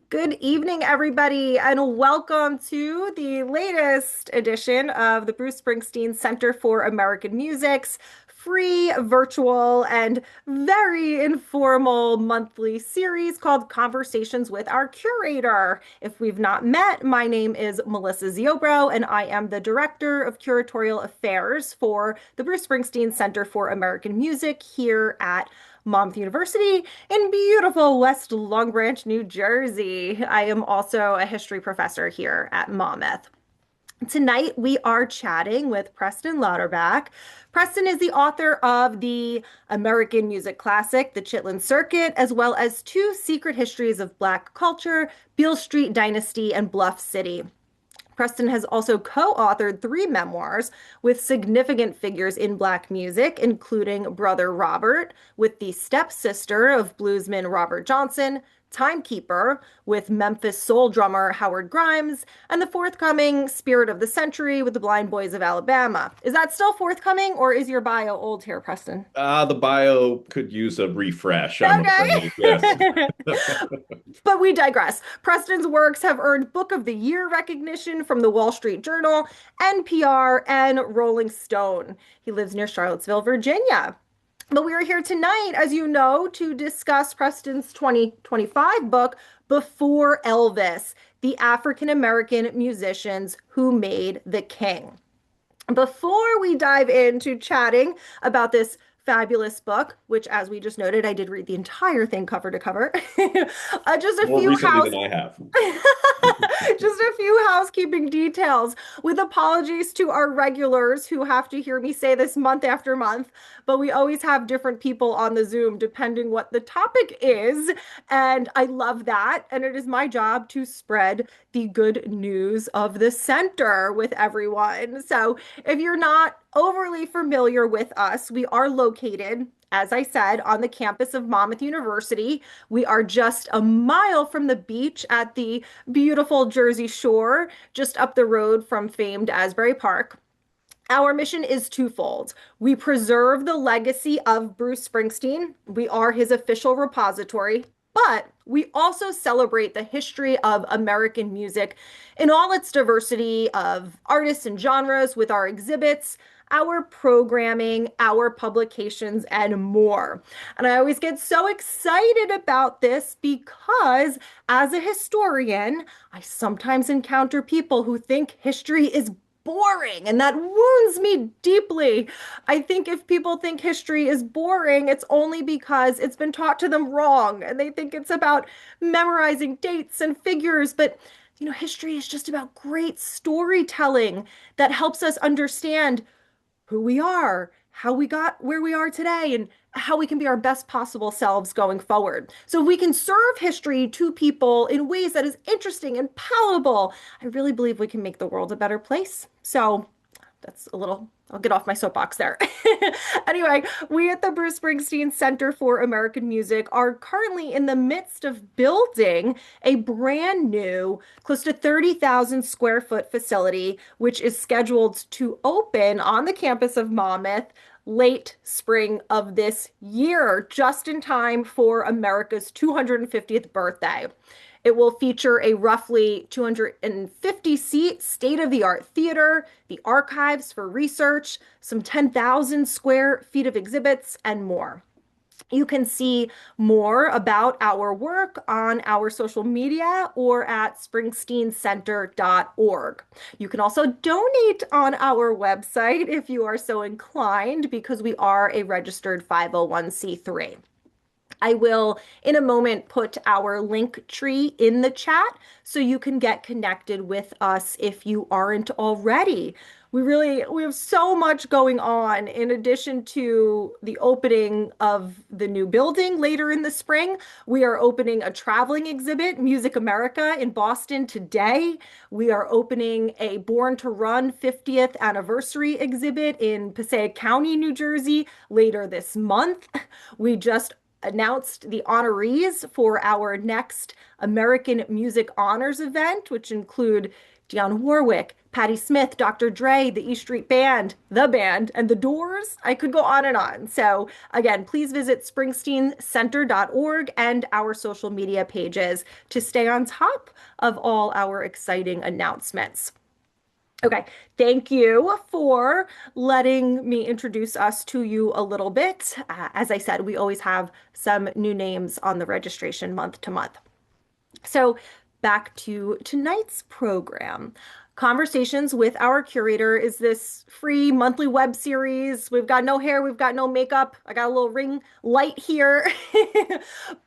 Good evening, everybody, and welcome to the latest edition of the Bruce Springsteen Center for American Music's free, virtual, and very informal monthly series called Conversations with Our Curator. If we've not met, my name is Melissa Ziobro, and I am the Director of Curatorial Affairs for the Bruce Springsteen Center for American Music here at Monmouth University in beautiful West Long Branch, New Jersey. I am also a history professor here at Monmouth. Tonight, we are chatting with Preston Lauterbach. Preston is the author of the American music classic, The Chitlin Circuit, as well as two secret histories of Black culture, Beale Street Dynasty and Bluff City. Preston has also co-authored three memoirs with significant figures in Black music, including Brother Robert with the stepsister of bluesman Robert Johnson, Timekeeper with Memphis soul drummer Howard Grimes, and the forthcoming Spirit of the Century with the Blind Boys of Alabama. Is that still forthcoming, or is your bio old here, Preston? The bio could use a refresh, I'm Okay. afraid. Yes. But we digress. Preston's works have earned Book of the Year recognition from the Wall Street Journal, NPR, and Rolling Stone. He lives near Charlottesville, Virginia. But we are here tonight, as you know, to discuss Preston's 2025 book, Before Elvis, the African American musicians who made the king. Before we dive into chatting about this fabulous book, which, as we just noted, I did read the entire thing cover to cover, just a More few recently house than I have. just a few housekeeping details with apologies to our regulars who have to hear me say this month after month, but we always have different people on the Zoom depending what the topic is, and I love that, and it is my job to spread the good news of the center with everyone. So if you're not overly familiar with us, we are located, as I said, on the campus of Monmouth University. We are just a mile from the beach at the beautiful Jersey Shore, just up the road from famed Asbury Park. Our mission is twofold. We preserve the legacy of Bruce Springsteen. We are his official repository, but we also celebrate the history of American music in all its diversity of artists and genres with our exhibits, our programming, our publications, and more. And I always get so excited about this because as a historian, I sometimes encounter people who think history is boring, and that wounds me deeply. I think if people think history is boring, it's only because it's been taught to them wrong, and they think it's about memorizing dates and figures. But history is just about great storytelling that helps us understand who we are, how we got where we are today, and how we can be our best possible selves going forward. So if we can serve history to people in ways that is interesting and palatable, I really believe we can make the world a better place. So that's a little, I'll get off my soapbox there. Anyway, we at the Bruce Springsteen Center for American Music are currently in the midst of building a brand new, close to 30,000 square foot facility, which is scheduled to open on the campus of Monmouth late spring of this year, just in time for America's 250th birthday. It will feature a roughly 250-seat state-of-the-art theater, the archives for research, some 10,000 square feet of exhibits, and more. You can see more about our work on our social media or at springsteencenter.org. You can also donate on our website if you are so inclined, because we are a registered 501(c)(3). I will, in a moment, put our link tree in the chat so you can get connected with us if you aren't already. We have so much going on in addition to the opening of the new building later in the spring. We are opening a traveling exhibit, Music America, in Boston today. We are opening a Born to Run 50th anniversary exhibit in Passaic County, New Jersey, later this month. We just announced the honorees for our next American Music Honors event, which include Dionne Warwick, Patti Smith, Dr. Dre, the E Street Band, The Band, and The Doors. I could go on and on. So, again, please visit springsteencenter.org and our social media pages to stay on top of all our exciting announcements. Okay, thank you for letting me introduce us to you a little bit. As I said, we always have some new names on the registration month to month. So, back to tonight's program. Conversations with Our Curator is this free monthly web series. We've got no hair, we've got no makeup. I got a little ring light here,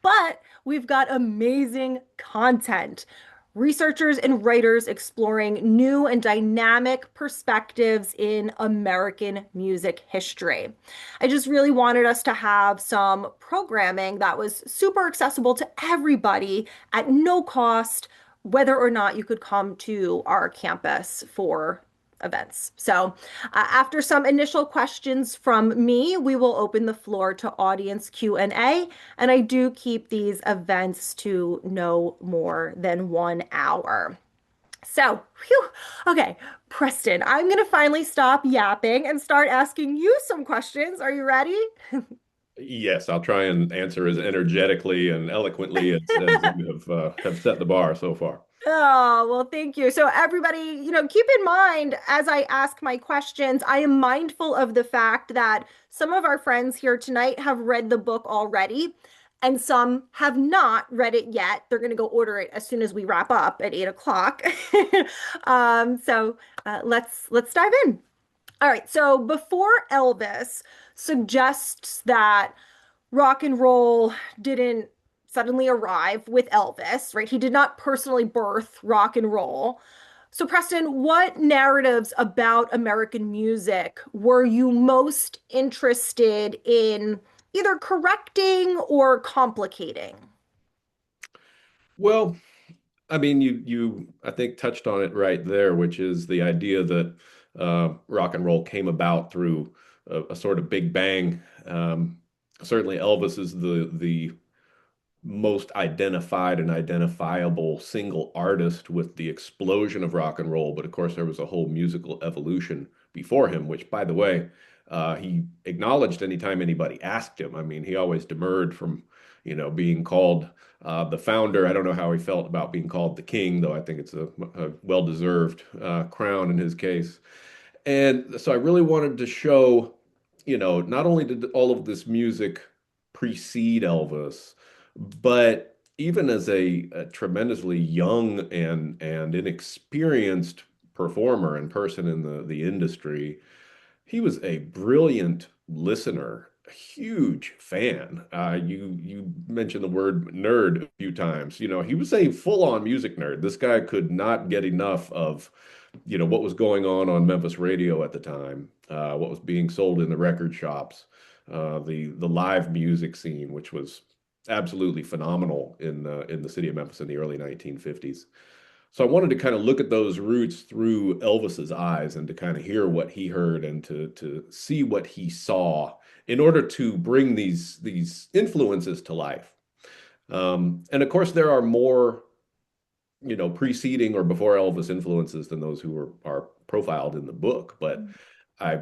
but we've got amazing content. Researchers and writers exploring new and dynamic perspectives in American music history. I just really wanted us to have some programming that was super accessible to everybody at no cost, whether or not you could come to our campus for events. So, after some initial questions from me, we will open the floor to audience Q&A, and I do keep these events to no more than 1 hour. So, whew, okay, Preston, I'm going to finally stop yapping and start asking you some questions. Are you ready? Yes, I'll try and answer as energetically and eloquently as you have set the bar so far. Oh, well, thank you. So, everybody, keep in mind as I ask my questions, I am mindful of the fact that some of our friends here tonight have read the book already, and some have not read it yet. They're going to go order it as soon as we wrap up at 8 o'clock. Let's dive in. All right. So, Before Elvis suggests that rock and roll didn't suddenly arrive with Elvis, right? He did not personally birth rock and roll. So, Preston, what narratives about American music were you most interested in either correcting or complicating? Well, I mean, you I think touched on it right there, which is the idea that rock and roll came about through a sort of big bang. Certainly, Elvis is the most identified and identifiable single artist with the explosion of rock and roll. But of course, there was a whole musical evolution before him, which, by the way, he acknowledged anytime anybody asked him. I mean, he always demurred from, being called the founder. I don't know how he felt about being called the king, though I think it's a well-deserved crown in his case. And so I really wanted to show, not only did all of this music precede Elvis, but even as a tremendously young and inexperienced performer and person in the industry, he was a brilliant listener, a huge fan. You mentioned the word nerd a few times. He was a full-on music nerd. This guy could not get enough of, what was going on Memphis radio at the time, what was being sold in the record shops, the live music scene, which was absolutely phenomenal in the city of Memphis in the early 1950s. So I wanted to kind of look at those roots through Elvis's eyes and to kind of hear what he heard and to see what he saw in order to bring these influences to life. And of course, there are more, preceding or before Elvis influences than those who are profiled in the book. But I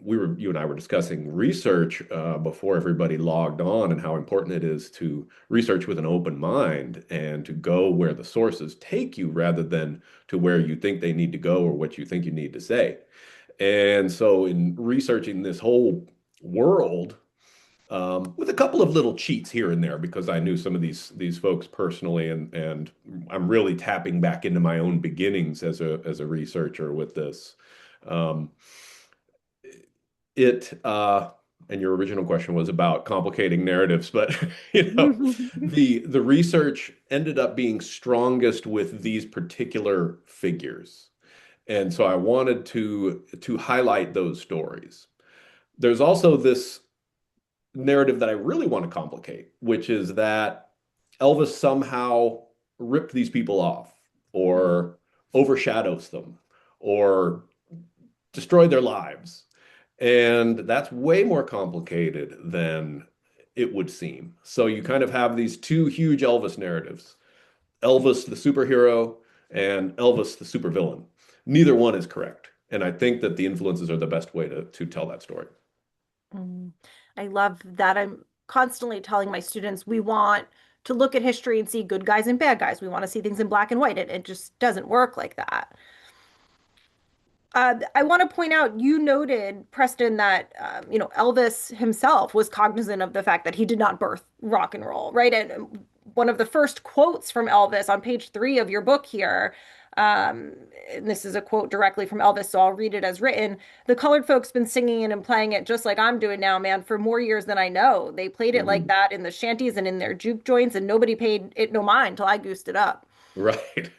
you and I were discussing research before everybody logged on and how important it is to research with an open mind and to go where the sources take you rather than to where you think they need to go or what you think you need to say. And so in researching this whole world, with a couple of little cheats here and there because I knew some of these folks personally and I'm really tapping back into my own beginnings as a researcher with this. Um, it and your original question was about complicating narratives, but the research ended up being strongest with these particular figures. And so I wanted to highlight those stories. There's also this narrative that I really want to complicate, which is that Elvis somehow ripped these people off or overshadows them or destroyed their lives. And that's way more complicated than it would seem. So you kind of have these two huge Elvis narratives. Elvis, the superhero, and Elvis the supervillain. Neither one is correct. And I think that the influences are the best way to tell that story. Mm. I love that. I'm constantly telling my students we want to look at history and see good guys and bad guys. We want to see things in black and white. It just doesn't work like that. I want to point out, you noted, Preston, that Elvis himself was cognizant of the fact that he did not birth rock and roll, right? And one of the first quotes from Elvis on page 3 of your book here, and this is a quote directly from Elvis, so I'll read it as written. The colored folks been singing it and playing it just like I'm doing now, man, for more years than I know. They played it like Mhm. that in the shanties and in their juke joints, and nobody paid it no mind till I goosed it up. Right.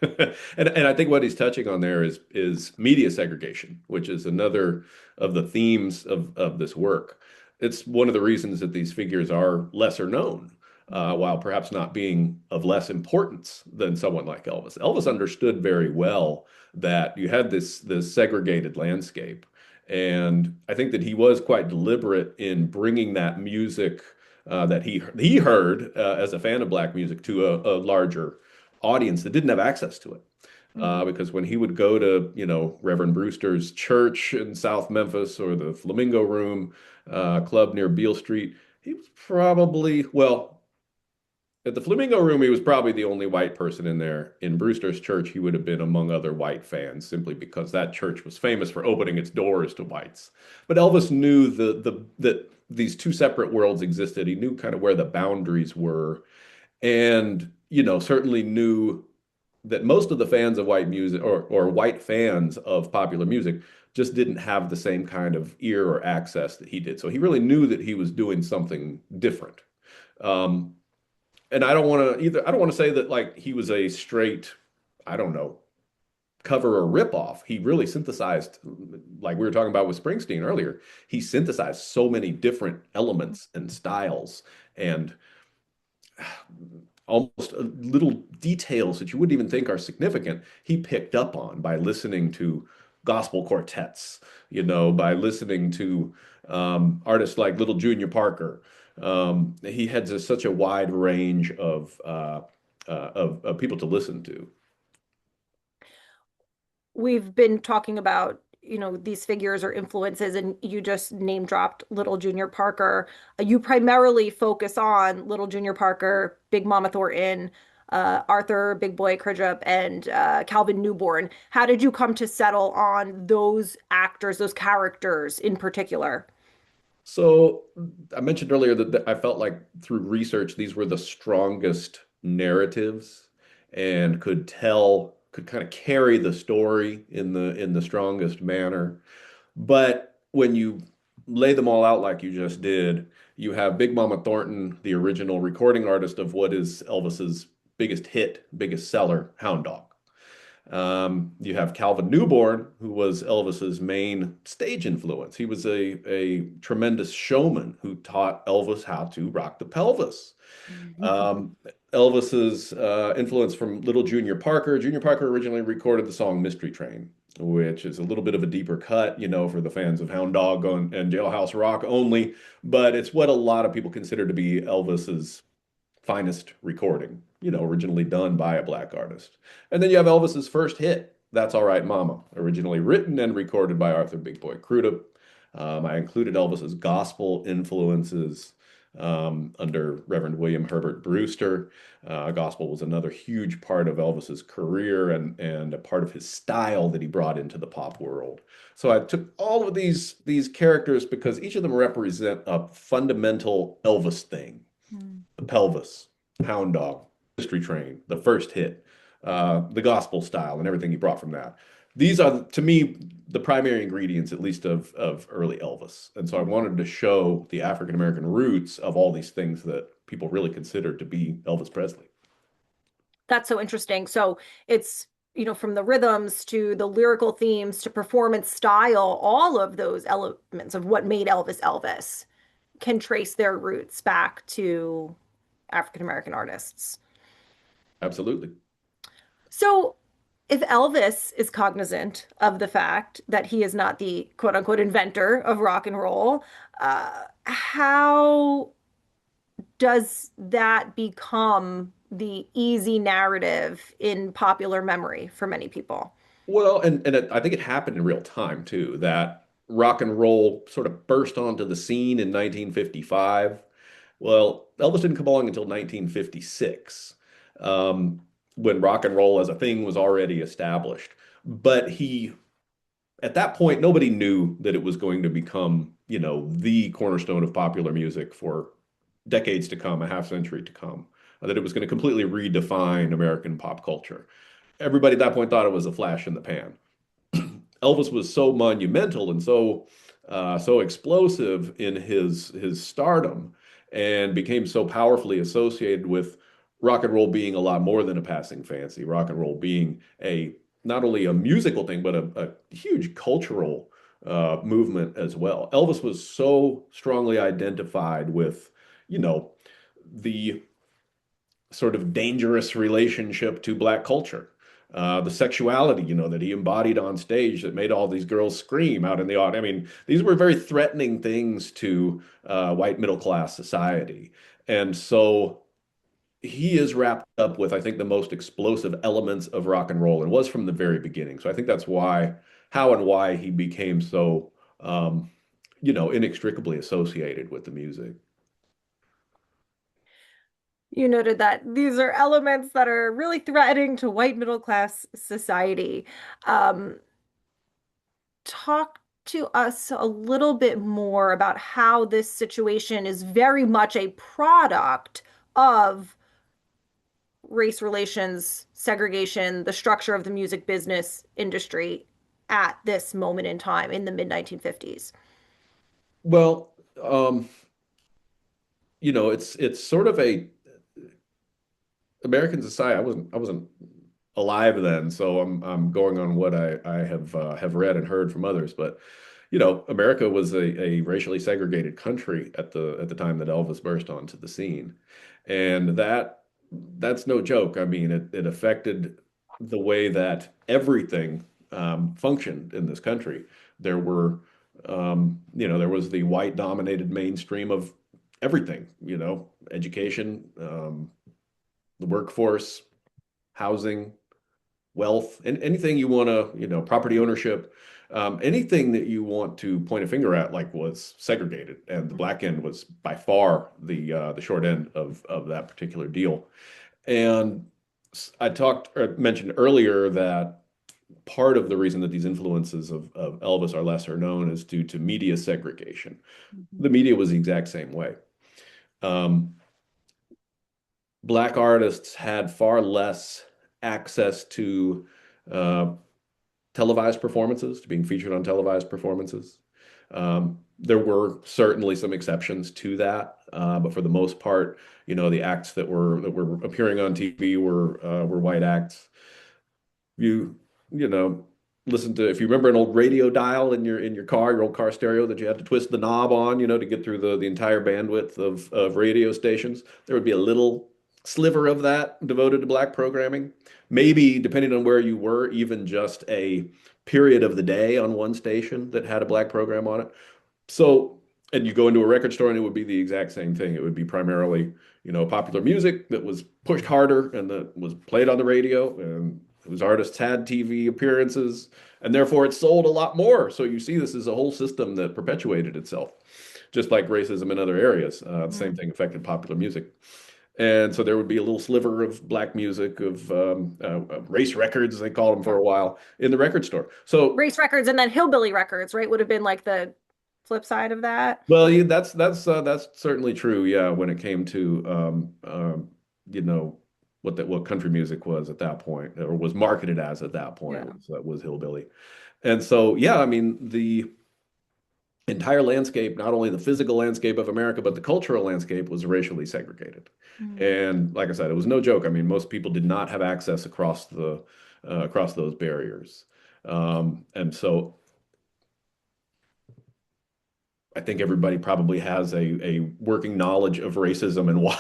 And I think what he's touching on there is media segregation, which is another of the themes of this work. It's one of the reasons that these figures are lesser known, while perhaps not being of less importance than someone like Elvis. Elvis understood very well that you had this segregated landscape, and I think that he was quite deliberate in bringing that music that he heard as a fan of black music to a larger audience that didn't have access to it. Mhm. Because when he would go to, Reverend Brewster's church in South Memphis or the Flamingo Room club near Beale Street, he was probably, well, at the Flamingo Room, he was probably the only white person in there. In Brewster's church, he would have been among other white fans simply because that church was famous for opening its doors to whites. But Elvis knew that these two separate worlds existed. He knew kind of where the boundaries were, and certainly knew that most of the fans of white music or white fans of popular music just didn't have the same kind of ear or access that he did. So he really knew that he was doing something different. Um, and I don't want to say that like he was a straight, I don't know, cover or rip off. He really synthesized, like we were talking about with Springsteen earlier, he synthesized so many different elements and styles and almost little details that you wouldn't even think are significant, he picked up on by listening to gospel quartets, by listening to artists like Little Junior Parker. He had just such a wide range of people to listen to. We've been talking about, these figures or influences, and you just name dropped Little Junior Parker. You primarily focus on Little Junior Parker, Big Mama Thornton, Arthur Big Boy Cridgerup, and Calvin Newborn. How did you come to settle on those actors, those characters in particular? So I mentioned earlier that I felt like through research, these were the strongest narratives and could kind of carry the story in the strongest manner. But when you lay them all out like you just did, you have Big Mama Thornton, the original recording artist of what is Elvis's biggest hit, biggest seller, Hound Dog. You have Calvin Newborn, who was Elvis's main stage influence. He was a tremendous showman who taught Elvis how to rock the pelvis. Um, Elvis's influence from Little Junior Parker. Junior Parker originally recorded the song Mystery Train, which is a little bit of a deeper cut, for the fans of Hound Dog and Jailhouse Rock only, but it's what a lot of people consider to be Elvis's finest recording, originally done by a black artist. And then you have Elvis's first hit, That's All Right Mama, originally written and recorded by Arthur Big Boy Crudup. I included Elvis's gospel influences under Reverend William Herbert Brewster. Gospel was another huge part of Elvis's career and a part of his style that he brought into the pop world. So I took all of these characters because each of them represent a fundamental Elvis thing: the pelvis, hound dog, mystery train, the first hit, the gospel style, and everything he brought from that. These are, to me, the primary ingredients, at least of early Elvis. And so I wanted to show the African American roots of all these things that people really considered to be Elvis Presley. That's so interesting. So it's, from the rhythms to the lyrical themes to performance style, all of those elements of what made Elvis Elvis can trace their roots back to African American artists. Absolutely. So if Elvis is cognizant of the fact that he is not the quote unquote inventor of rock and roll, how does that become the easy narrative in popular memory for many people. Well, I think it happened in real time too, that rock and roll sort of burst onto the scene in 1955. Well, Elvis didn't come along until 1956, um, when rock and roll as a thing was already established. But at that point, nobody knew that it was going to become, the cornerstone of popular music for decades to come, a half century to come, that it was going to completely redefine American pop culture. Everybody at that point thought it was a flash in the pan. Elvis was so monumental and so explosive in his stardom, and became so powerfully associated with rock and roll being a lot more than a passing fancy, rock and roll being a not only a musical thing, but a huge cultural movement as well. Elvis was so strongly identified with, the sort of dangerous relationship to Black culture. The sexuality, that he embodied on stage that made all these girls scream out in the audience. I mean, these were very threatening things to white middle class society. And so he is wrapped up with, I think, the most explosive elements of rock and roll, and was from the very beginning. So I think that's how and why he became so, inextricably associated with the music. You noted that these are elements that are really threatening to white middle class society. Um, Talk to us a little bit more about how this situation is very much a product of race relations, segregation, the structure of the music business industry at this moment in time in the mid 1950s. Well, it's sort of a American society. I wasn't alive then, so I'm going on what I have read and heard from others. But America was a racially segregated country at the time that Elvis burst onto the scene, and that's no joke. I mean, it affected the way that everything functioned in this country. There were, there was the white dominated mainstream of everything, education, the workforce, housing, wealth, and anything you want to, property ownership, anything that you want to point a finger at, like, was segregated, and the black end was by far the short end of that particular deal. And I talked or mentioned earlier that part of the reason that these influences of Elvis are lesser known is due to media segregation. Mhm. The media was the exact same way. Um, Black artists had far less access to uh, televised performances, to being featured on televised performances. There were certainly some exceptions to that, but for the most part, the acts that were appearing on TV were white acts. You you know listen to, if you remember, an old radio dial in your car, your old car stereo that you had to twist the knob on, to get through the entire bandwidth of radio stations. There would be a little sliver of that devoted to black programming. Maybe, depending on where you were, even just a period of the day on one station that had a black program on it. So, and you go into a record store and it would be the exact same thing. It would be primarily, popular music that was pushed harder and that was played on the radio, and whose artists had TV appearances, and therefore it sold a lot more. So you see this is a whole system that perpetuated itself, just like racism in other areas. The same Mhm. thing affected popular music. And so there would be a little sliver of black music, of race records, they called them for Yeah. a while, in the record store. So, Race records and then hillbilly records, right, would have been like the flip side of that. well, yeah, that's certainly true. Yeah, when it came to you know, what country music was at that point, or was marketed as at that point, Yeah. was hillbilly. And so, yeah, I mean, the entire landscape, not only the physical landscape of America, but the cultural landscape, was racially segregated. Mhm. And like I said, it was no joke. I mean, most people did not have access across those barriers. And so I think everybody probably has a working knowledge of racism and why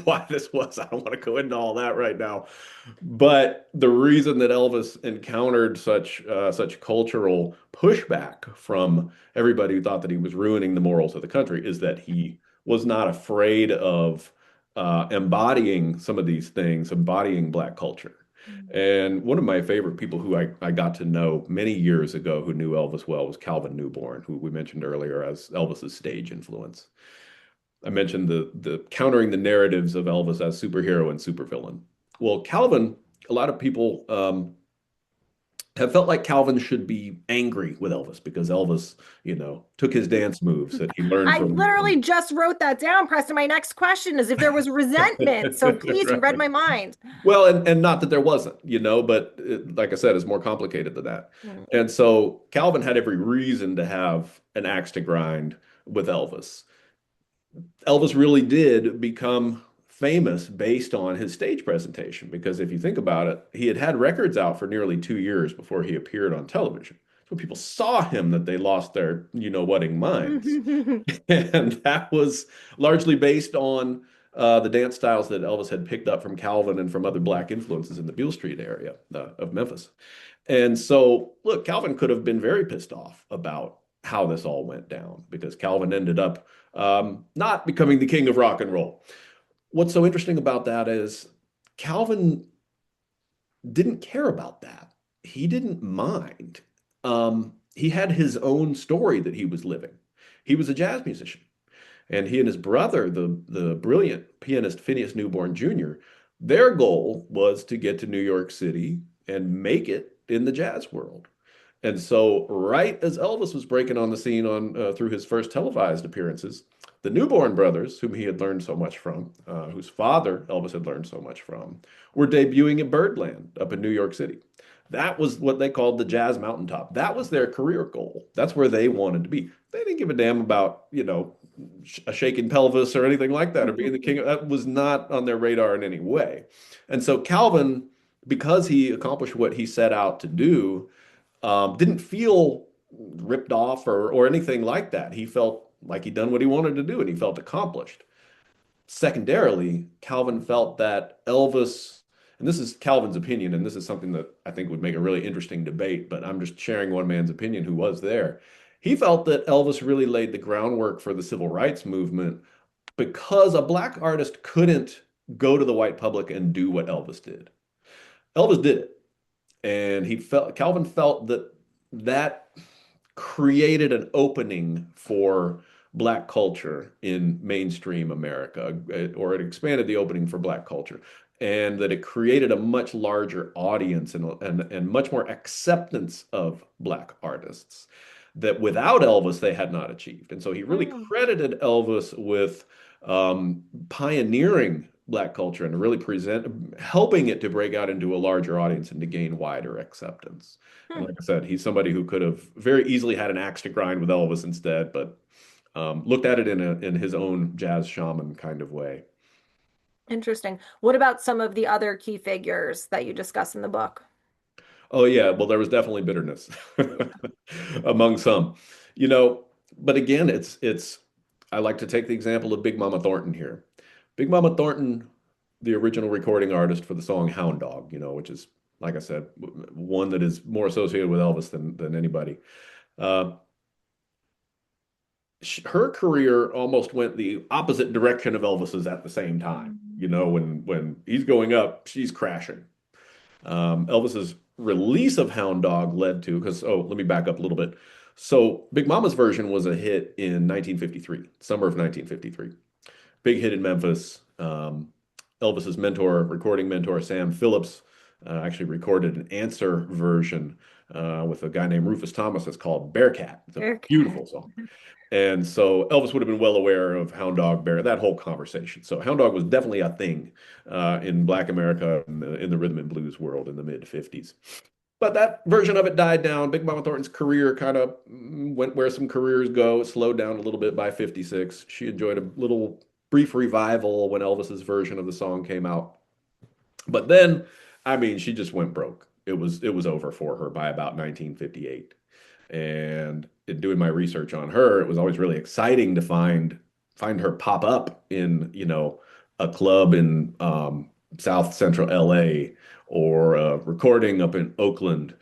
why this was. I don't want to go into all that right now, but the reason that Elvis encountered such cultural pushback from everybody who thought that he was ruining the morals of the country is that he was not afraid of embodying some of these things, embodying Black culture. And one of my favorite people who I got to know many years ago who knew Elvis well was Calvin Newborn, who we mentioned earlier as Elvis's stage influence. I mentioned the countering the narratives of Elvis as superhero and supervillain. Well, Calvin, a lot of people have felt like Calvin should be angry with Elvis because Elvis, took his dance moves that he learned I from literally just wrote that down, Preston. My next question is if there was resentment. So please, you read Right. my mind. Well, and not that there wasn't, but like I said, it's more complicated than that. And so Calvin had every reason to have an axe to grind with Elvis. Elvis really did become famous based on his stage presentation because if you think about it, he had had records out for nearly 2 years before he appeared on television. So when people saw him that they lost their whatting minds. And that was largely based on the dance styles that Elvis had picked up from Calvin and from other Black influences in the Beale Street area of Memphis. And so, look, Calvin could have been very pissed off about how this all went down because Calvin ended up not becoming the king of rock and roll. What's so interesting about that is Calvin didn't care about that. He didn't mind. He had his own story that he was living. He was a jazz musician. And he and his brother, the brilliant pianist Phineas Newborn Jr., their goal was to get to New York City and make it in the jazz world. And so, right as Elvis was breaking on the scene on through his first televised appearances, the Newborn brothers, whom he had learned so much from, whose father Elvis had learned so much from, were debuting at Birdland up in New York City. That was what they called the Jazz Mountaintop. That was their career goal. That's where they wanted to be. They didn't give a damn about, a shaking pelvis or anything like that, or being the king. That was not on their radar in any way. And so Calvin, because he accomplished what he set out to do, didn't feel ripped off or anything like that. He felt like he'd done what he wanted to do and he felt accomplished. Secondarily, Calvin felt that Elvis, and this is Calvin's opinion, and this is something that I think would make a really interesting debate, but I'm just sharing one man's opinion who was there. He felt that Elvis really laid the groundwork for the civil rights movement because a Black artist couldn't go to the white public and do what Elvis did. Elvis did it. And Calvin felt that that created an opening for Black culture in mainstream America, or it expanded the opening for Black culture, and that it created a much larger audience and much more acceptance of Black artists that without Elvis they had not achieved. And so he really Mm. credited Elvis with pioneering Black culture and really helping it to break out into a larger audience and to gain wider acceptance. And Hmm. like I said, he's somebody who could have very easily had an axe to grind with Elvis instead, but looked at it in his own jazz shaman kind of way. Interesting. What about some of the other key figures that you discuss in the book? Oh yeah, well there was definitely bitterness among some, you know. But again, it's. I like to take the example of Big Mama Thornton here. Big Mama Thornton, the original recording artist for the song Hound Dog, which is, like I said, one that is more associated with Elvis than anybody. Uh, her career almost went the opposite direction of Elvis's at the same time. When he's going up, she's crashing. Elvis's release of Hound Dog led to, let me back up a little bit. So Big Mama's version was a hit in 1953, summer of 1953. Big hit in Memphis. Elvis's recording mentor, Sam Phillips, actually recorded an answer version with a guy named Rufus Thomas that's called Bearcat. It's a Okay. beautiful song. And so Elvis would have been well aware of Hound Dog, Bear, that whole conversation. So Hound Dog was definitely a thing in Black America in the rhythm and blues world in the mid 50s. But that version of it died down. Big Mama Thornton's career kind of went where some careers go. It slowed down a little bit by 56. She enjoyed a little brief revival when Elvis's version of the song came out. But then, I mean, she just went broke. It was over for her by about 1958. And in doing my research on her, it was always really exciting to find her pop up in, a club in South Central LA or a recording up in Oakland.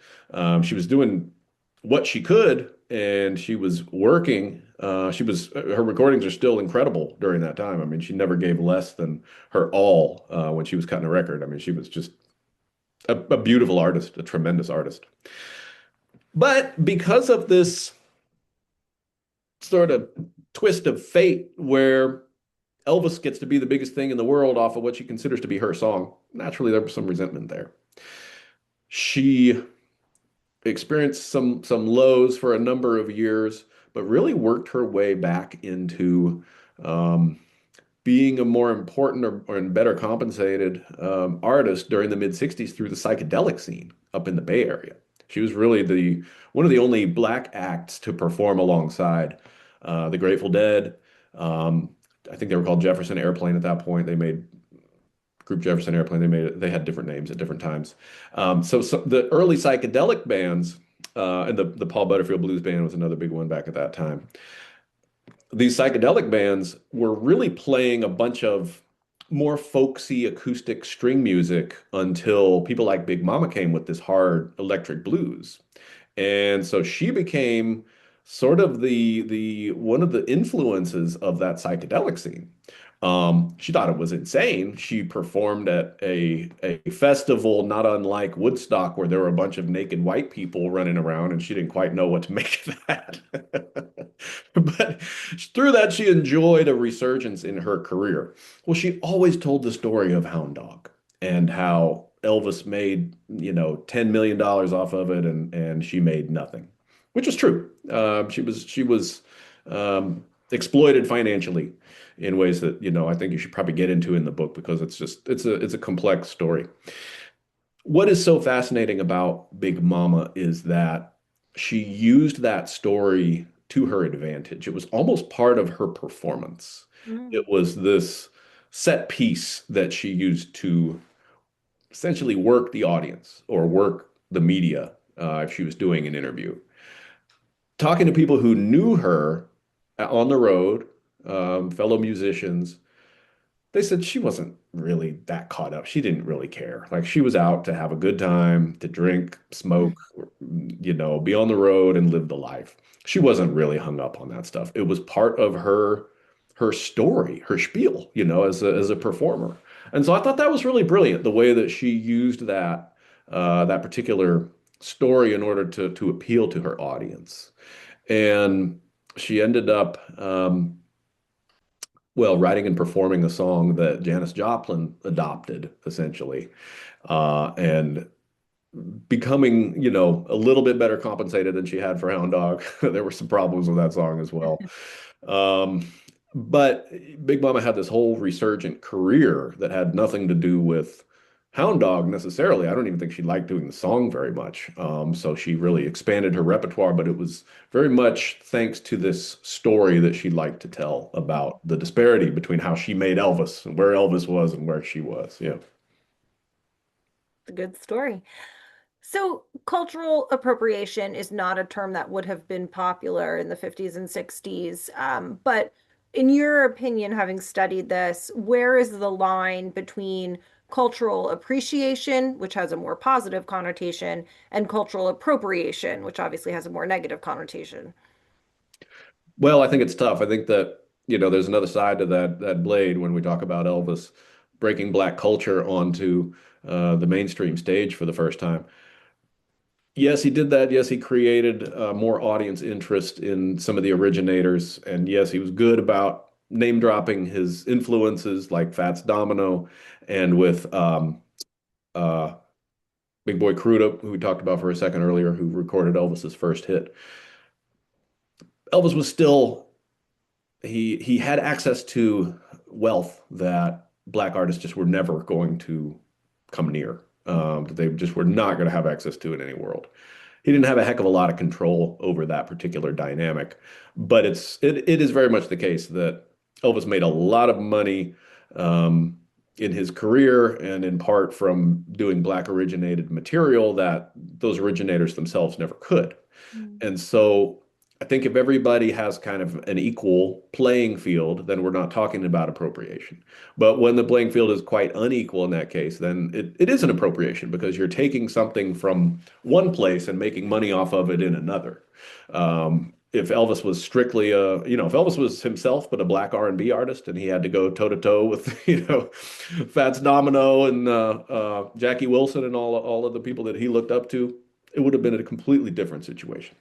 She was doing what she could, and she was working Her recordings are still incredible during that time. I mean, she never gave less than her all when she was cutting a record. I mean, she was just a beautiful artist, a tremendous artist. But because of this sort of twist of fate where Elvis gets to be the biggest thing in the world off of what she considers to be her song, naturally there was some resentment there. She experienced some lows for a number of years, but really worked her way back into um, being a more important or better compensated artist during the mid 60s through the psychedelic scene up in the Bay Area. She was really the one of the only black acts to perform alongside the Grateful Dead. Um, I think they were called Jefferson Airplane at that point. They made Group Jefferson Airplane. They had different names at different times. So the early psychedelic bands and the Paul Butterfield Blues Band was another big one back at that time. These psychedelic bands were really playing a bunch of more folksy acoustic string music until people like Big Mama came with this hard electric blues. And so she became sort of the one of the influences of that psychedelic scene. She thought it was insane. She performed at a festival not unlike Woodstock, where there were a bunch of naked white people running around, and she didn't quite know what to make of that. But through that, she enjoyed a resurgence in her career. Well, she always told the story of Hound Dog and how Elvis made, $10 million off of it, and she made nothing, which is true. She was exploited financially in ways that, I think you should probably get into in the book because it's a complex story. What is so fascinating about Big Mama is that she used that story to her advantage. It was almost part of her performance. Mm. It was this set piece that she used to essentially work the audience or work the media if she was doing an interview. Talking to people who knew her on the road, fellow musicians, they said she wasn't really that caught up. She didn't really care. Like she was out to have a good time, to drink, smoke, be on the road and live the life. She wasn't really hung up on that stuff. It was part of her story, her spiel, as a performer. And so I thought that was really brilliant, the way that she used that particular story in order to appeal to her audience. And she ended up writing and performing a song that Janis Joplin adopted, essentially, and becoming, a little bit better compensated than she had for Hound Dog. There were some problems with that song as well. Um, but Big Mama had this whole resurgent career that had nothing to do with Hound Dog necessarily. I don't even think she liked doing the song very much. So she really expanded her repertoire, but it was very much thanks to this story that she liked to tell about the disparity between how she made Elvis and where Elvis was and where she was. Yeah. A good story. So, cultural appropriation is not a term that would have been popular in the 50s and 60s. But in your opinion, having studied this, where is the line between cultural appreciation, which has a more positive connotation, and cultural appropriation, which obviously has a more negative connotation? Well, I think it's tough. I think that, there's another side to that blade when we talk about Elvis breaking black culture onto the mainstream stage for the first time. Yes, he did that. Yes, he created more audience interest in some of the originators. And yes, he was good about name dropping his influences like Fats Domino and with uh, Big Boy Crudup, who we talked about for a second earlier, who recorded Elvis's first hit. Elvis was still he had access to wealth that black artists just were never going to come near. That they just were not going to have access to in any world. He didn't have a heck of a lot of control over that particular dynamic, but it is very much the case that Elvis made a lot of money um, in his career, and in part from doing black originated material that those originators themselves never could. Mm. And so I think if everybody has kind of an equal playing field, then we're not talking about appropriation. But when the playing field is quite unequal in that case, then it is an appropriation because you're taking something from one place and making money off of it in another. if Elvis was strictly if Elvis was himself but a black R&B artist and he had to go toe to toe with, Fats Domino and Jackie Wilson and all of the people that he looked up to, it would have been a completely different situation.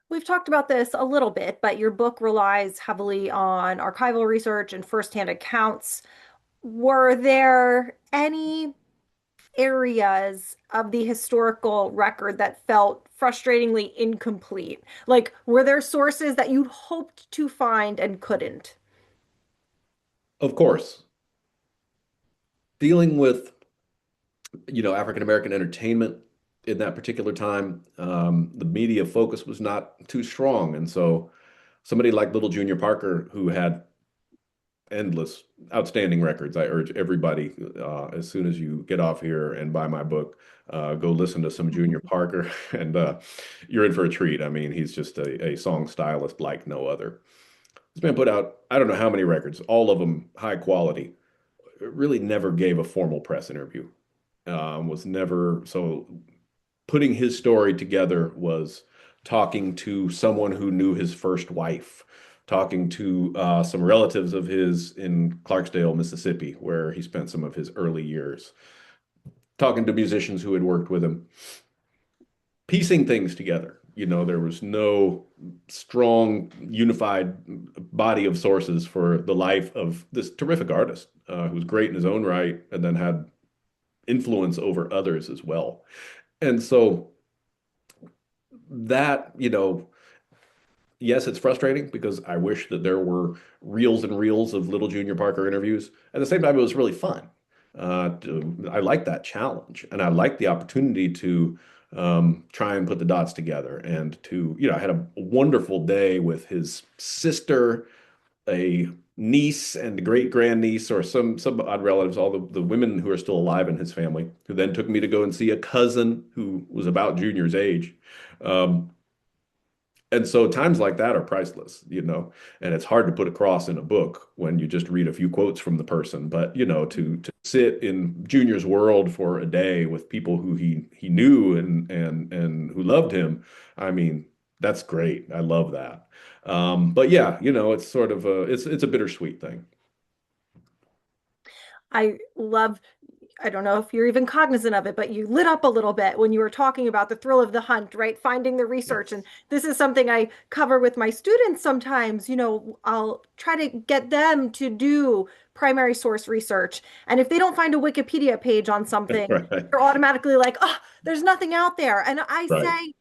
We've talked about this a little bit, but your book relies heavily on archival research and firsthand accounts. Were there any areas of the historical record that felt frustratingly incomplete? Like, were there sources that you'd hoped to find and couldn't? Of course, dealing with, African American entertainment in that particular time, the media focus was not too strong. And so somebody like Little Junior Parker, who had endless outstanding records. I urge everybody, as soon as you get off here and buy my book, go listen to some Junior Parker, and you're in for a treat. I mean, he's just a song stylist like no other. This man put out, I don't know how many records, all of them high quality. Really never gave a formal press interview. Was never so putting his story together was talking to someone who knew his first wife, talking to some relatives of his in Clarksdale, Mississippi, where he spent some of his early years, talking to musicians who had worked with him, piecing things together. There was no strong, unified body of sources for the life of this terrific artist who was great in his own right and then had influence over others as well. And so that, yes, it's frustrating because I wish that there were reels and reels of Little Junior Parker interviews. At the same time, it was really fun. I like that challenge, and I like the opportunity to try and put the dots together. And I had a wonderful day with his sister, a niece, and a great grandniece, or some odd relatives, all the women who are still alive in his family, who then took me to go and see a cousin who was about Junior's age. Um, and so times like that are priceless, and it's hard to put across in a book when you just read a few quotes from the person. But, to sit in Junior's world for a day with people who he knew and who loved him, I mean, that's great. I love that. But yeah, it's sort of it's a bittersweet thing. I love, I don't know if you're even cognizant of it, but you lit up a little bit when you were talking about the thrill of the hunt, right? Finding the research. And Yes. this is something I cover with my students sometimes. I'll try to get them to do primary source research. And if they don't find a Wikipedia page on something, Right. they're automatically like, oh, there's nothing out there. And I Right. say,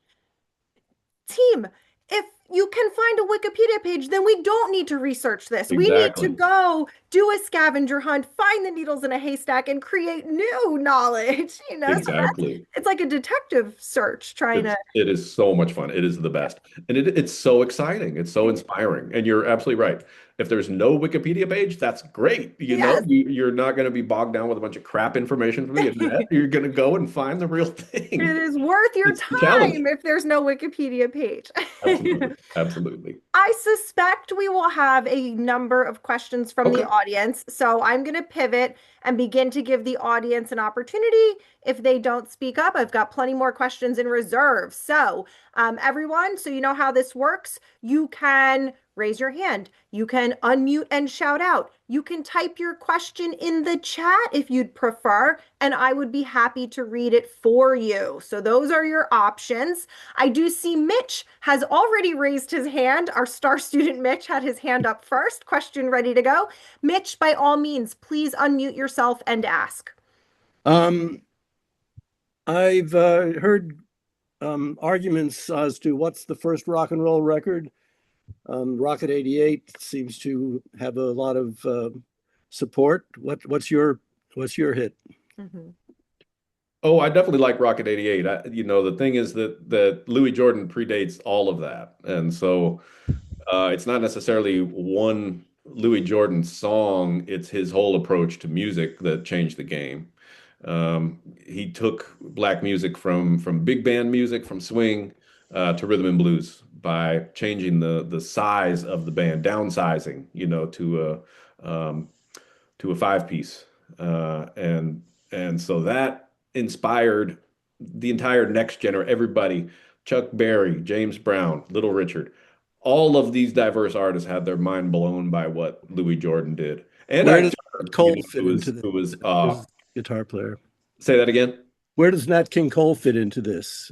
team, if you can find a Wikipedia page, then we don't need to research this. We need to Exactly. go do a scavenger hunt, find the needles in a haystack, and create new knowledge. So that's Exactly. it's like a detective search trying to. It is so much fun. It is the best. And it's so exciting. It's so inspiring. And you're absolutely right. If there's no Wikipedia page, that's great. Yes, You're not going to be bogged down with a bunch of crap information from the internet. You're going to go and find the real it thing. is worth your It's the challenge. time if there's no Wikipedia page. Absolutely. Absolutely. I suspect we will have a number of questions from the Okay. audience. So I'm going to pivot and begin to give the audience an opportunity. If they don't speak up, I've got plenty more questions in reserve. So, everyone, so you know how this works. You can raise your hand. You can unmute and shout out. You can type your question in the chat if you'd prefer, and I would be happy to read it for you. So those are your options. I do see Mitch has already raised his hand. Our star student Mitch had his hand up first. Question ready to go. Mitch, by all means, please unmute yourself and ask. Um, I've heard arguments as to what's the first rock and roll record. Rocket 88 seems to have a lot of support. What's your hit? Mhm. Oh, I definitely like Rocket 88. The thing is that Louis Jordan predates all of that. And so it's not necessarily one Louis Jordan song, it's his whole approach to music that changed the game. He took black music from big band music, from swing to rhythm and blues by changing the size of the band, downsizing, to a five piece, and so that inspired the entire next generation, everybody Chuck Berry, James Brown, Little Richard. All of these diverse artists had their mind blown by what Louis Jordan did. And Where Ike does Turner, Cole fit who into was this? who was His guitar player. say that again? Where does Nat King Cole fit into this?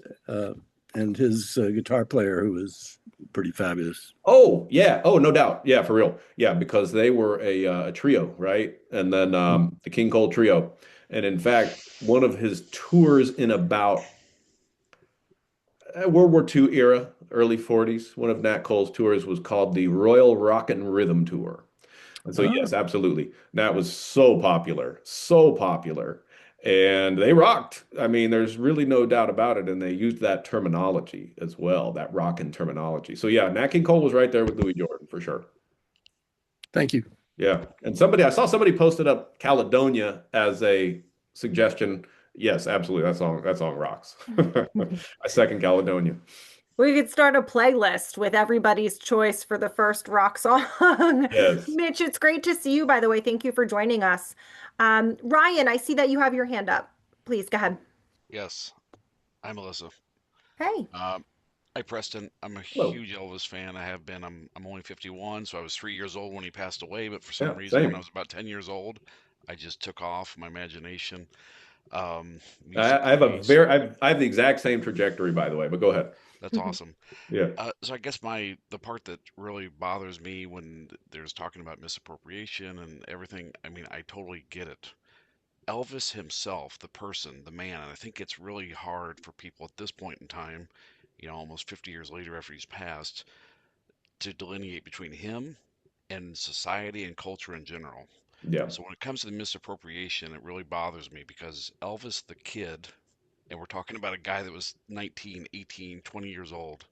And his guitar player, who was pretty fabulous. Oh, yeah. Oh, no doubt. Yeah, for real. Yeah, because they were a trio, right? And then the King Cole trio. And in fact, one of his tours in about World War II era, early 40s, one of Nat Cole's tours was called the Royal Rock and Rhythm Tour. And so, Ah, yes, absolutely. That was so popular, so popular. And they rocked. I mean, there's really no doubt about it. And they used that terminology as well, that rockin' terminology. So, yeah, Nat King Cole was right there with Louis Jordan for sure. thank you. Yeah. And I saw somebody posted up Caledonia as a suggestion. Yes, absolutely. That song rocks. I second Caledonia. We could start a playlist with everybody's choice for the first rock song. Yes. Mitch, it's great to see you, by the way. Thank you for joining us. Ryan, I see that you have your hand up. Please go ahead. Yes, hi Melissa. Hey. Um, Hi Preston. I'm a Hello. huge Elvis fan. I have been. I'm only 51, so I was 3 years old when he passed away. But for some Yeah, reason, when I same. was about 10 years old, I just took off my imagination, I have a musically. very I have the exact same trajectory, by the way, but go ahead. That's awesome. Yeah. So I guess the part that really bothers me when there's talking about misappropriation and everything. I mean, I totally get it. Elvis himself, the person, the man, and I think it's really hard for people at this point in time, almost 50 years later after he's passed, to delineate between him and society and culture in general. Yeah. So when it comes to the misappropriation, it really bothers me because Elvis the kid, and we're talking about a guy that was 19, 18, 20 years old,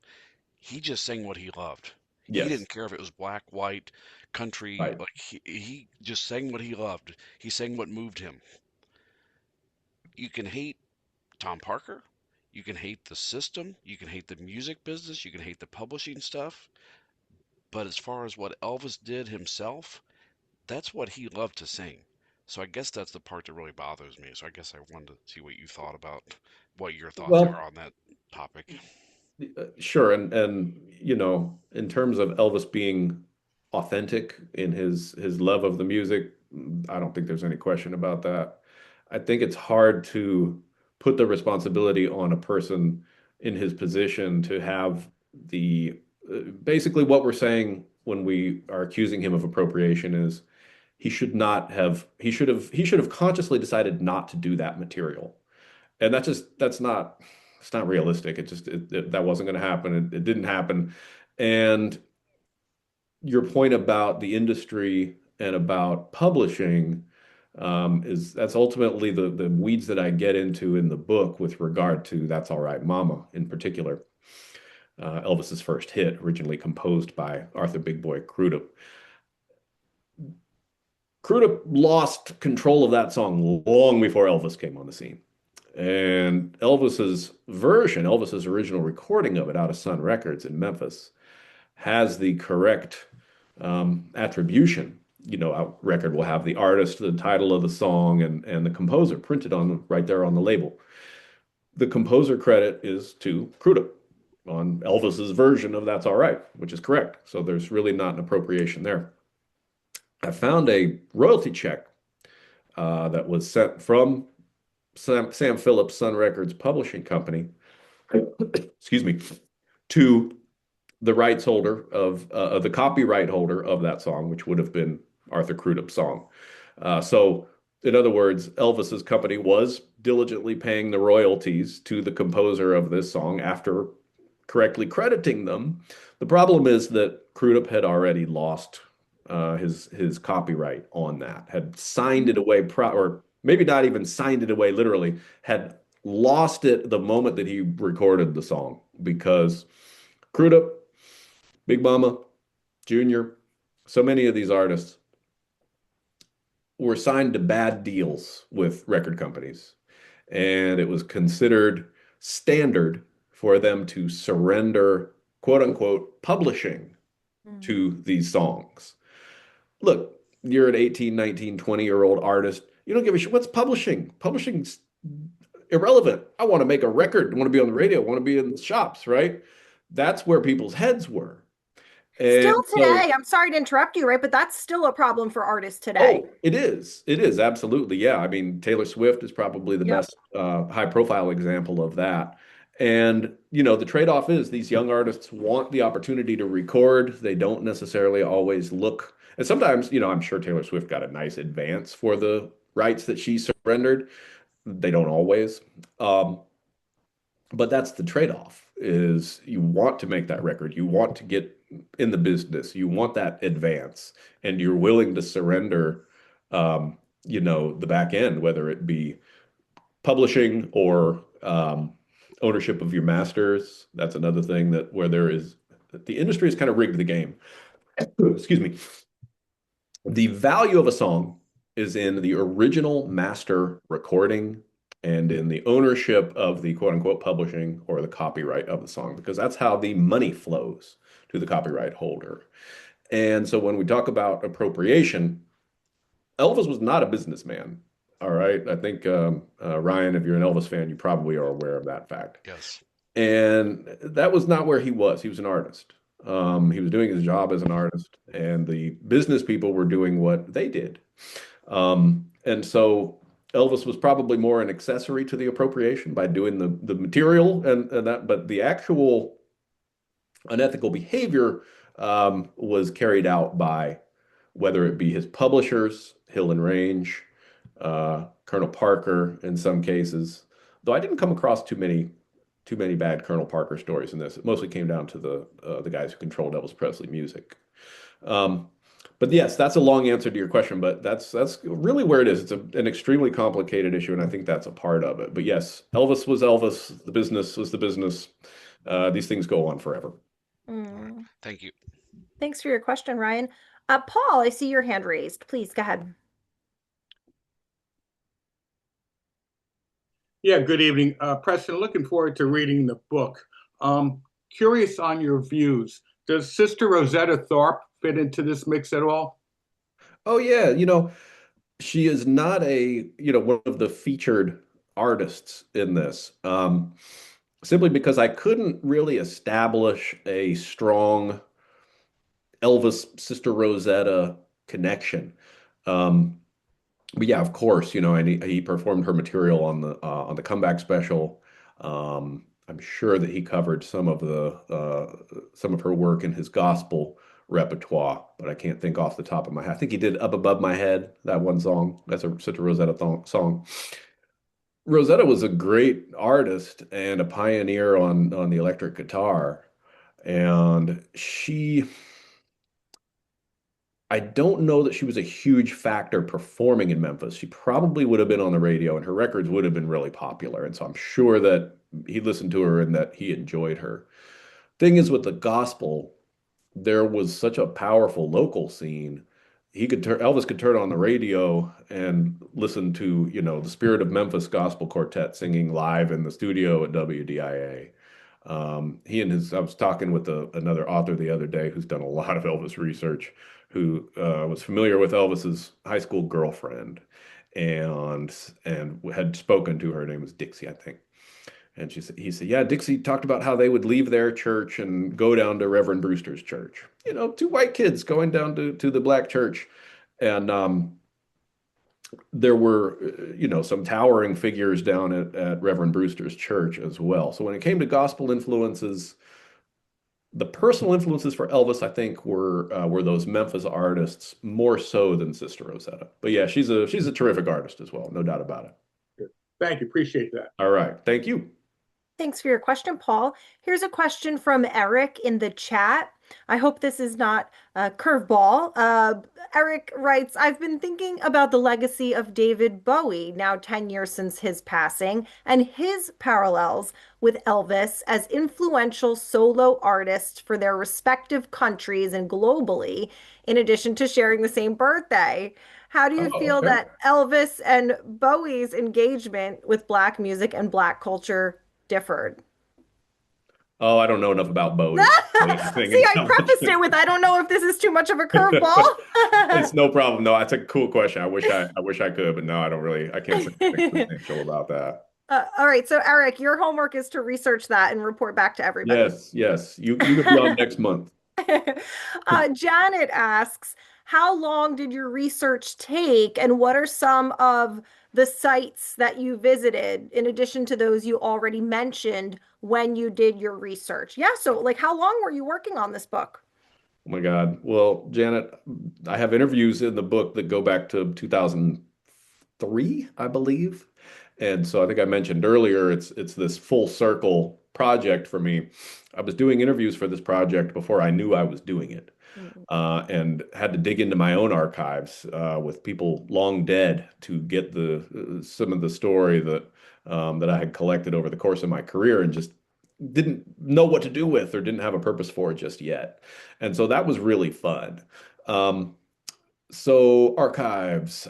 he just sang what he loved. He Yes. didn't care if it was black, white, country, Right. like he just sang what he loved. He sang what moved him. You can hate Tom Parker. You can hate the system. You can hate the music business. You can hate the publishing stuff. But as far as what Elvis did himself, that's what he loved to sing. So I guess that's the part that really bothers me. So I guess I wanted to see what you thought about what your thoughts Well, are on that topic. sure. And in terms of Elvis being authentic in his love of the music, I don't think there's any question about that. I think it's hard to put the responsibility on a person in his position to have the basically what we're saying when we are accusing him of appropriation is he should have consciously decided not to do that material. And that's not it's not realistic. That wasn't going to happen. It didn't happen. And your point about the industry and about publishing is that's ultimately the weeds that I get into in the book with regard to That's All Right, Mama in particular. Elvis's first hit, originally composed by Arthur Big Boy Crudup. Crudup lost control of that song long before Elvis came on the scene. And Elvis's original recording of it out of Sun Records in Memphis, has the correct attribution. A record will have the artist, the title of the song, and the composer printed on right there on the label. The composer credit is to Crudup on Elvis's version of That's All Right, which is correct. So there's really not an appropriation there. I found a royalty check that was sent from Sam Phillips Sun Records Publishing Company, excuse me, to the rights holder of the copyright holder of that song, which would have been Arthur Crudup's song. So, in other words, Elvis's company was diligently paying the royalties to the composer of this song after correctly crediting them. The problem is that Crudup had already lost his copyright on that, had signed it away, or maybe not even signed it away literally, had lost it the moment that he recorded the song because Crudup, Big Mama, Junior, so many of these artists were signed to bad deals with record companies. And it was considered standard for them to surrender, quote unquote, publishing Mm. to these songs. Look, you're an 18, 19, 20-year-old artist. You don't give a shit. What's publishing? Publishing's irrelevant. I want to make a record, I want to be on the radio, I want to be in the shops, right? That's where people's heads were. And Still so, today, I'm sorry to interrupt you, right? But that's still a problem for artists today. oh, it is. It is absolutely. Yeah. I mean, Taylor Swift is probably the Yep. best high profile example of that. And, you know, the trade-off is these young artists want the opportunity to record. They don't necessarily always look. And sometimes, you know, I'm sure Taylor Swift got a nice advance for the rights that she surrendered. They don't always. Um, but that's the trade-off is you want to make that record. You want to get in the business. You want that advance and you're willing to surrender you know, the back end, whether it be publishing or ownership of your masters. That's another thing that where there is the industry has kind of rigged the game. Excuse me. The value of a song is in the original master recording and in the ownership of the quote unquote publishing or the copyright of the song, because that's how the money flows to the copyright holder. And so when we talk about appropriation, Elvis was not a businessman. All right. I think, Ryan, if you're an Elvis fan, you probably are aware of that fact. Yes. And that was not where he was. He was an artist. He was doing his job as an artist, and the business people were doing what they did. And so Elvis was probably more an accessory to the appropriation by doing the material and that, but the actual unethical behavior was carried out by whether it be his publishers, Hill and Range, Colonel Parker in some cases. Though I didn't come across too many bad Colonel Parker stories in this. It mostly came down to the guys who controlled Elvis Presley music. Um, but yes, that's a long answer to your question, but that's really where it is. It's an extremely complicated issue, and I think that's a part of it. But yes, Elvis was Elvis. The business was the business. These things go on forever. All right. Mm. Thank you. Thanks for your question, Ryan. Paul, I see your hand raised. Please go ahead. Yeah, good evening. Preston, looking forward to reading the book. Curious on your views. Does Sister Rosetta Tharpe fit into this mix at all? Oh yeah, you know, she is not one of the featured artists in this. Simply because I couldn't really establish a strong Elvis Sister Rosetta connection. Um, but yeah, of course, you know, and he performed her material on the comeback special. I'm sure that he covered some of her work in his gospel repertoire, but I can't think off the top of my head. I think he did "Up Above My Head," that one song. That's such a Rosetta song. Rosetta was a great artist and a pioneer on the electric guitar, and I don't know that she was a huge factor performing in Memphis. She probably would have been on the radio and her records would have been really popular. And so I'm sure that he listened to her and that he enjoyed her. Thing is, with the gospel, there was such a powerful local scene. Elvis could turn on the radio and listen to, you know, the Spirit of Memphis Gospel Quartet singing live in the studio at WDIA. I was talking with another author the other day who's done a lot of Elvis research, who was familiar with Elvis's high school girlfriend, and had spoken to her. Her name was Dixie, I think. And he said, yeah, Dixie talked about how they would leave their church and go down to Reverend Brewster's church. You know, two white kids going down to the black church, and there were, you know, some towering figures down at Reverend Brewster's church as well. So when it came to gospel influences, the personal influences for Elvis, I think, were those Memphis artists more so than Sister Rosetta. But yeah, she's a terrific artist as well, no doubt about it. Thank you. Appreciate that. All right, thank you. Thanks for your question, Paul. Here's a question from Eric in the chat. I hope this is not a curveball. Eric writes, I've been thinking about the legacy of David Bowie, now 10 years since his passing, and his parallels with Elvis as influential solo artists for their respective countries and globally, in addition to sharing the same birthday. How do you Oh, feel okay. that Elvis and Bowie's engagement with Black music and Black culture differed? Oh, I don't know enough about Bowie to say anything See, I prefaced it intelligent. with I don't know if this is too much of a curveball. It's no problem. No, that's a cool question. I wish I could, but no, I don't really. I can't say anything substantial about that. All right, so Eric, your homework is to research that and report back to everybody. Yes, yes. You could be on next month. Janet asks, how long did your research take, and what are some of the sites that you visited in addition to those you already mentioned when you did your research? Yeah, so like how long were you working on this book? Oh my God. Well, Janet, I have interviews in the book that go back to 2003, I believe. And so I think I mentioned earlier, it's this full circle project for me. I was doing interviews for this project before I knew I was doing it, Mm. and had to dig into my own archives with people long dead to get the some of the story that I had collected over the course of my career and just didn't know what to do with or didn't have a purpose for just yet. And so that was really fun. Um, so archives,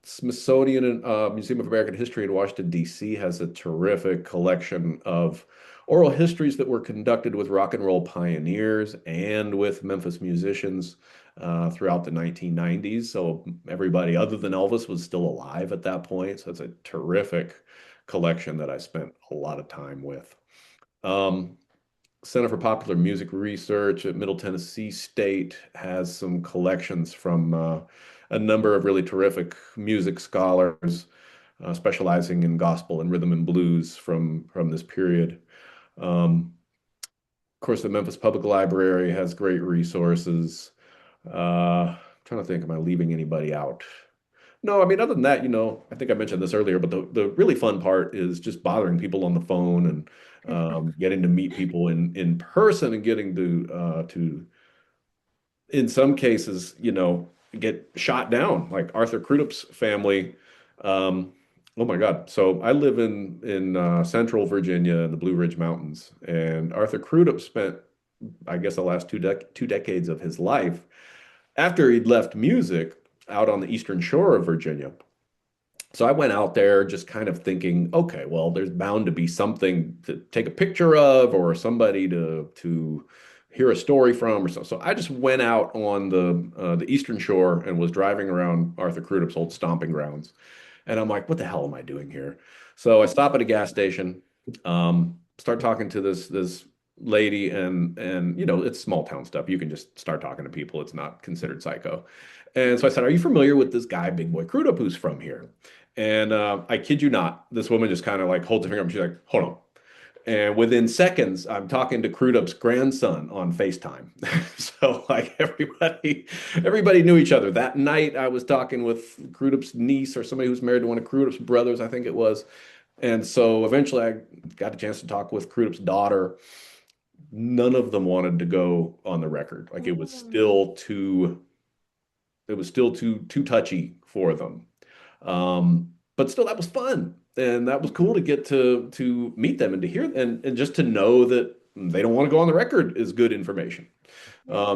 Smithsonian and Museum of American History in Washington, D.C. has a terrific collection of oral histories that were conducted with rock and roll pioneers and with Memphis musicians throughout the 1990s. So everybody other than Elvis was still alive at that point. So it's a terrific collection that I spent a lot of time with. Um, Center for Popular Music Research at Middle Tennessee State has some collections from a number of really terrific music scholars specializing in gospel and rhythm and blues from this period. Of course, the Memphis Public Library has great resources. Trying to think, am I leaving anybody out? No, I mean, other than that, I think I mentioned this earlier, but the really fun part is just bothering people on the phone and getting to meet people in person and getting to in some cases, get shot down, like Arthur Crudup's family. Um, oh my God! So I live in central Virginia in the Blue Ridge Mountains, and Arthur Crudup spent, I guess, the last two decades of his life after he'd left music out on the eastern shore of Virginia. So I went out there just kind of thinking, okay, well, there's bound to be something to take a picture of or somebody to hear a story from or so. So I just went out on the eastern shore and was driving around Arthur Crudup's old stomping grounds. And I'm like, what the hell am I doing here? So I stop at a gas station, start talking to this lady, and it's small town stuff. You can just start talking to people. It's not considered psycho. And so I said, "Are you familiar with this guy, Big Boy Crudup, who's from here?" And I kid you not, this woman just kind of like holds her finger up. She's like, "Hold on." And within seconds, I'm talking to Crudup's grandson on FaceTime. So like everybody knew each other. That night, I was talking with Crudup's niece or somebody who's married to one of Crudup's brothers, I think it was. And so eventually, I got a chance to talk with Crudup's daughter. None of them wanted to go on the record. Like it was still too touchy for them. But still, that was fun, and that was cool to get to meet them and to hear and just to know that they don't want to go on the record is good information. Yeah.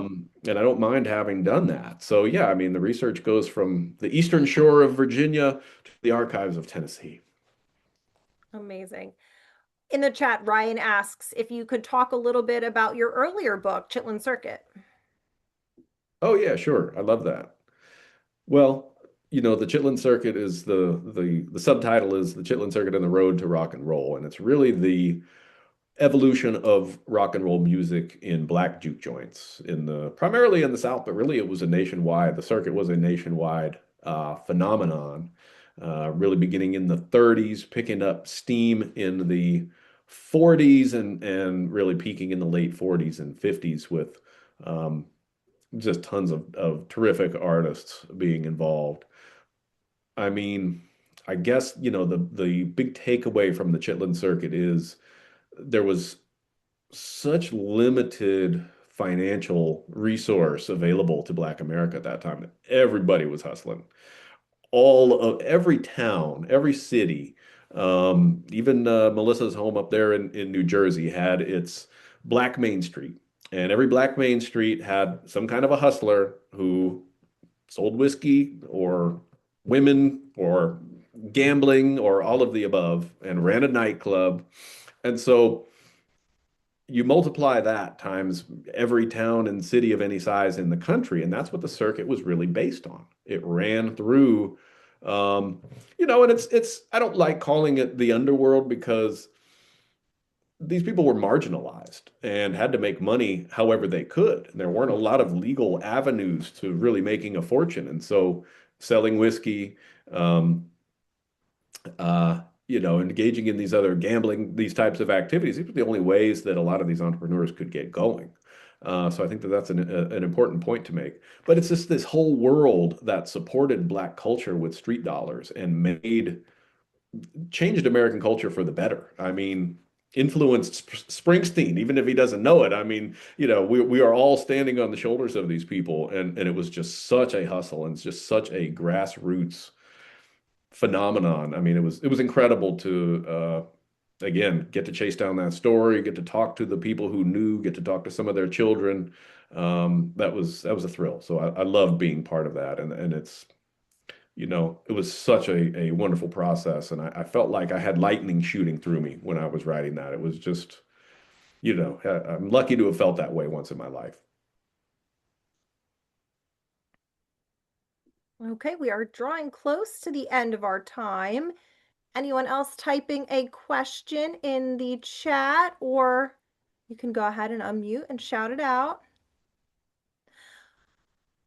And I don't mind having done that. So yeah, I mean, the research goes from the eastern shore of Virginia to the archives of Tennessee. Amazing. In the chat, Ryan asks if you could talk a little bit about your earlier book, Chitlin Circuit. Oh yeah, sure. I love that. Well, the Chitlin Circuit is the subtitle is the Chitlin Circuit and the Road to Rock and Roll, and it's really the evolution of rock and roll music in black juke joints primarily in the South, but really it was a nationwide. The circuit was a nationwide phenomenon, really beginning in the 30s, picking up steam in the 40s, and really peaking in the late 40s and 50s with um, just tons of terrific artists being involved. I mean, I guess, the big takeaway from the Chitlin Circuit is there was such limited financial resource available to Black America at that time that everybody was hustling. All of every town, every city, even Melissa's home up there in New Jersey had its Black Main Street. And every Black Main Street had some kind of a hustler who sold whiskey or women or gambling or all of the above and ran a nightclub. And so you multiply that times every town and city of any size in the country, and that's what the circuit was really based on. It ran through And it's I don't like calling it the underworld because these people were marginalized and had to make money however they could. And there weren't a lot of legal avenues to really making a fortune. And so selling whiskey, um, engaging in these other gambling, these types of activities, these were the only ways that a lot of these entrepreneurs could get going. So I think that that's an important point to make. But it's just this whole world that supported Black culture with street dollars and changed American culture for the better. I mean, influenced Springsteen, even if he doesn't know it. I mean, we are all standing on the shoulders of these people, and it was just such a hustle and just such a grassroots phenomenon. I mean, it was incredible to again get to chase down that story, get to talk to the people who knew, get to talk to some of their children. That was a thrill. So I love being part of that, and it was such a wonderful process, and I felt like I had lightning shooting through me when I was writing that. It was just, I'm lucky to have felt that way once in my life. Okay, we are drawing close to the end of our time. Anyone else typing a question in the chat, or you can go ahead and unmute and shout it out.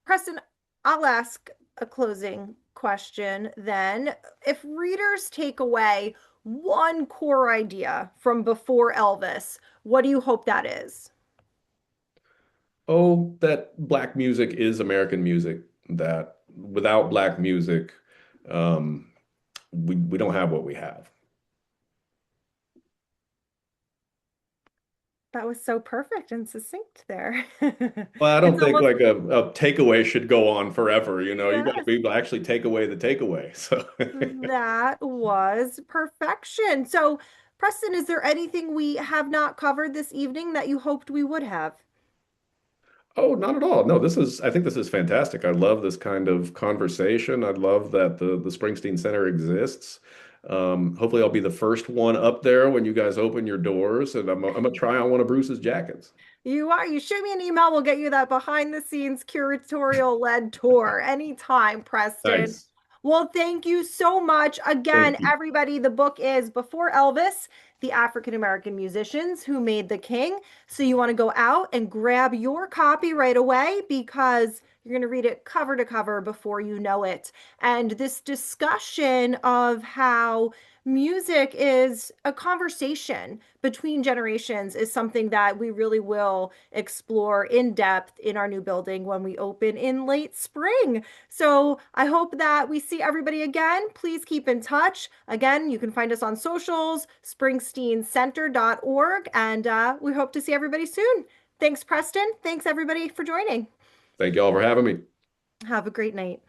Preston, I'll ask a closing question then. If readers take away one core idea from Before Elvis, what do you hope that is? Oh, that Black music is American music, that without Black music, um, we don't have what we have. That was so perfect and succinct there. Well, I It's don't think almost, like a takeaway should go on forever. You got to yes, be able to actually take away the takeaway. So, that was perfection. So, Preston, is there anything we have not covered this evening that you hoped we would have? oh, not at all. No, I think this is fantastic. I love this kind of conversation. I love that the Springsteen Center exists. Hopefully, I'll be the first one up there when you guys open your doors, and I'm gonna try on one of Bruce's jackets. You are. You shoot me an email. We'll get you that behind the scenes curatorial led tour anytime, Preston. Nice. Well, thank you so much. Again, Thank you. everybody, the book is Before Elvis, the African American Musicians Who Made the King. So you want to go out and grab your copy right away because you're going to read it cover to cover before you know it. And this discussion of how music is a conversation between generations is something that we really will explore in depth in our new building when we open in late spring. So I hope that we see everybody again. Please keep in touch. Again, you can find us on socials, springsteencenter.org, and we hope to see everybody soon. Thanks, Preston. Thanks, everybody, for joining. Thank you all for having me. Have a great night.